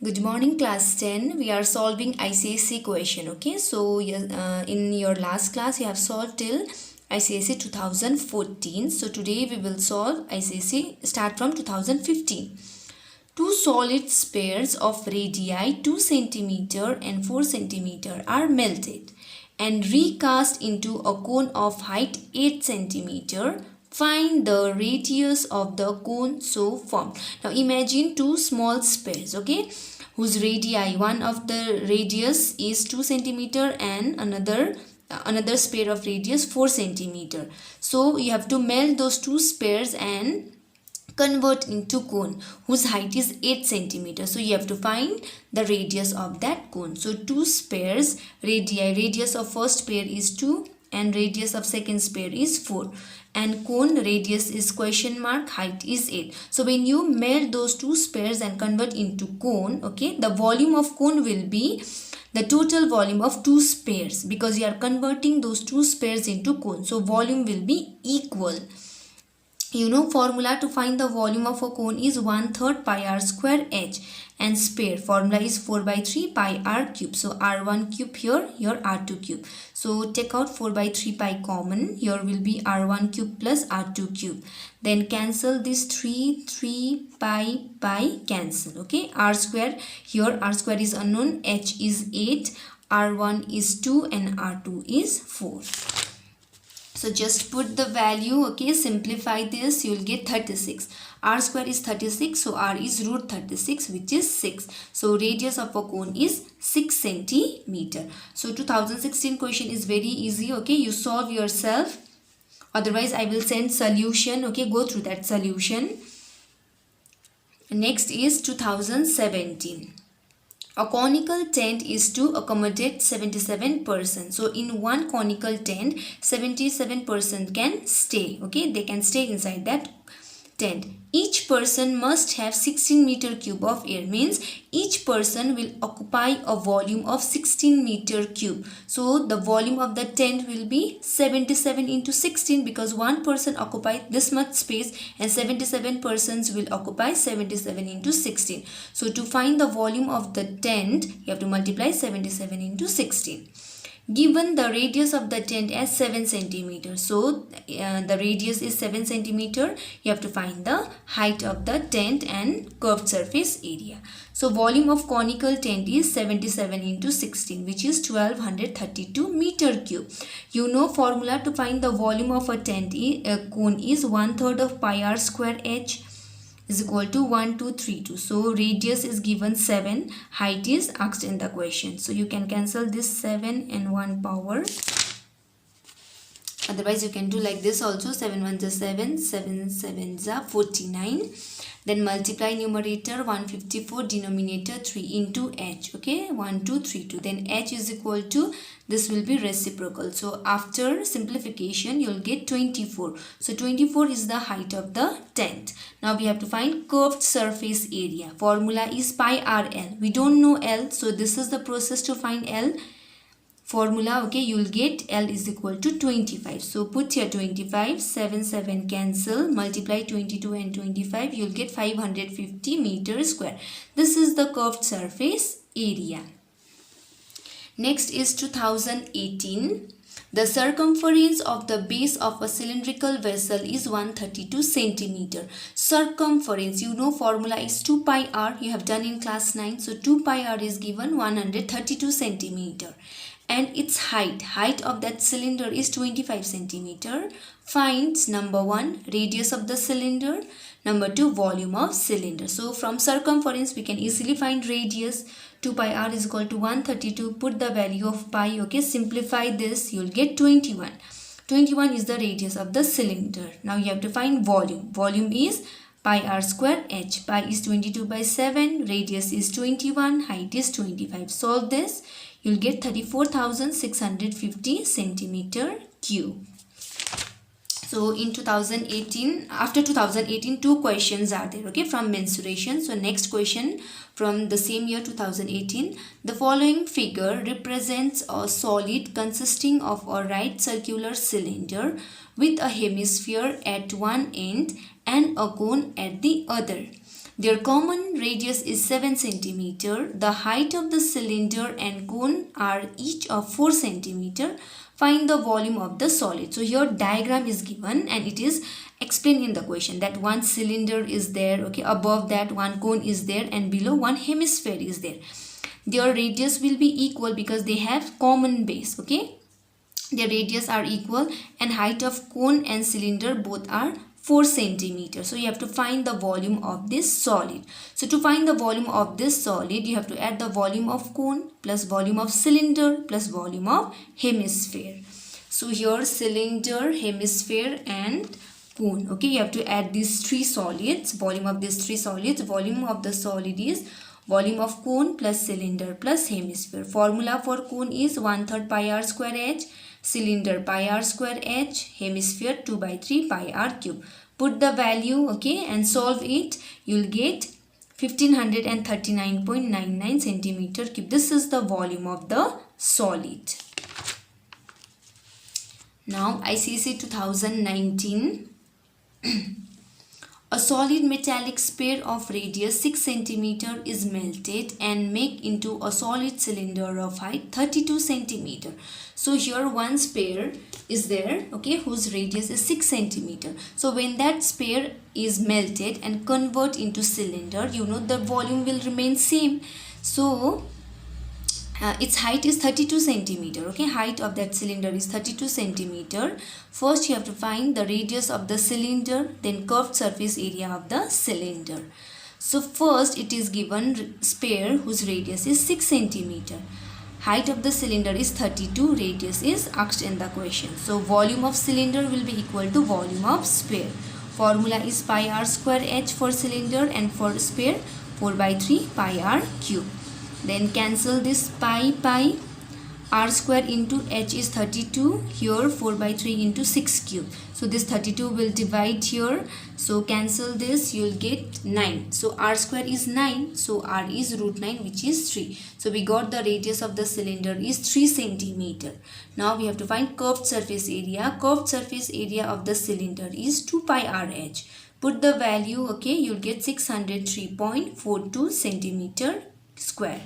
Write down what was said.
Good morning, class 10. We are solving ICSE question. Okay, so in your last class, you have solved till ICSE 2014. So today we will solve ICSE start from 2015. Two solid pairs of radii 2 cm and 4 cm are melted and recast into a cone of height 8 cm. Find the radius of the cone so formed. Now imagine two small spheres, okay, whose radii, one of the radius is 2 cm and another sphere of radius 4 cm. So you have to melt those two spheres and convert into cone whose height is 8 cm. So you have to find the radius of that cone. So two spheres, radius of first sphere is 2 and radius of second sphere is 4, and cone radius is question mark, height is 8. So when you melt those two spheres and convert into cone, okay, the volume of cone will be the total volume of two spheres because you are converting those two spheres into cone. So volume will be equal. You know, formula to find the volume of a cone is 1/3 pi r square h, and sphere formula is 4/3 pi r cube. So r1 cube here r2 cube. So take out 4/3 pi common. Here will be r1 cube plus r2 cube. Then cancel this 3 pi cancel. Okay, r square, here r square is unknown, h is 8, r1 is 2 and r2 is 4. So just put the value, okay, simplify this, you will get 36. R square is 36, so R is root 36, which is 6. So radius of a cone is 6 centimeter. So 2016 question is very easy, okay, you solve yourself. Otherwise, I will send solution, okay, go through that solution. Next is 2017. A conical tent is to accommodate 77 persons. So in one conical tent, 77 persons can stay. Okay, they can stay inside that tent. Each person must have 16 meter cube of air, means each person will occupy a volume of 16 meter cube. So the volume of the tent will be 77 into 16 because one person occupies this much space and 77 persons will occupy 77 into 16. So to find the volume of the tent, you have to multiply 77 into 16. Given the radius of the tent as 7 centimeters. So the radius is 7 centimeter. You have to find the height of the tent and curved surface area. So volume of conical tent is 77 into 16, which is 1232 meter cube. You know formula to find the volume of a tent cone is 1/3 of pi r square h is equal to 1232. So radius is given 7, height is asked in the question. So you can cancel this 7 and 1 power. Otherwise you can do like this also, 7 1 is 7, 7 7 is 49. Then multiply numerator 154, denominator 3 into h. Okay, 1232. Then h is equal to, this will be reciprocal. So after simplification, you'll get 24. So 24 is the height of the tent. Now we have to find curved surface area. Formula is pi rl. We don't know L, so this is the process to find L. Formula, okay, you will get L is equal to 25. So put here 25, 7 7 cancel, multiply 22 and 25, you will get 550 meters square. This is the curved surface area. Next is 2018. The circumference of the base of a cylindrical vessel is 132 centimeter. Circumference, you know formula is 2 pi r, you have done in class 9. So 2 pi r is given 132 centimeter. And its height of that cylinder is 25 centimeter. Find number 1, radius of the cylinder. Number 2, volume of cylinder. So from circumference we can easily find radius. 2 pi r is equal to 132. Put the value of pi, okay, simplify this, you will get 21. 21 is the radius of the cylinder. Now you have to find volume. Volume is pi r square h. Pi is 22/7, radius is 21, height is 25. Solve this, you'll get 34,650 centimeter cube. So in 2018, after 2018, two questions are there, okay, from mensuration. So next question from the same year 2018. The following figure represents a solid consisting of a right circular cylinder with a hemisphere at one end and a cone at the other. Their common radius is 7 centimeter. The height of the cylinder and cone are each of 4 centimeter. Find the volume of the solid. So here diagram is given and it is explained in the question that one cylinder is there, okay, above that one cone is there, and below one hemisphere is there. Their radius will be equal because they have common base, okay. Their radius are equal and height of cone and cylinder both are 4 centimeters. So you have to find the volume of this solid. So to find the volume of this solid, you have to add the volume of cone plus volume of cylinder plus volume of hemisphere. So here cylinder, hemisphere and cone, okay, you have to add these three solids, volume of these three solids. Volume of the solid is volume of cone plus cylinder plus hemisphere. Formula for cone is 1/3 pi r square h, cylinder pi r square h, hemisphere 2/3 pi r cube. Put the value, okay, and solve it. You'll get 1539.99 centimeter cube. This is the volume of the solid. Now ICSE 2019. A solid metallic sphere of radius 6 cm is melted and make into a solid cylinder of height 32 cm. So here one sphere is there, okay, whose radius is 6 cm. So when that sphere is melted and convert into cylinder, you know the volume will remain same. So its height is 32 centimeter, okay, height of that cylinder is 32 centimeter. First you have to find the radius of the cylinder, then curved surface area of the cylinder. So first it is given sphere whose radius is 6 centimeter. Height of the cylinder is 32, radius is asked in the question. So volume of cylinder will be equal to volume of sphere. Formula is pi r square h for cylinder and for sphere 4/3 pi r cube. Then cancel this pi, r square into h is 32, here 4/3 into 6 cube. So this 32 will divide here, so cancel this, you will get 9. So r square is 9, so r is √9, which is 3. So we got the radius of the cylinder is 3 centimeter. Now we have to find curved surface area. Curved surface area of the cylinder is 2 pi r h. Put the value, okay, you will get 603.42 centimeter square.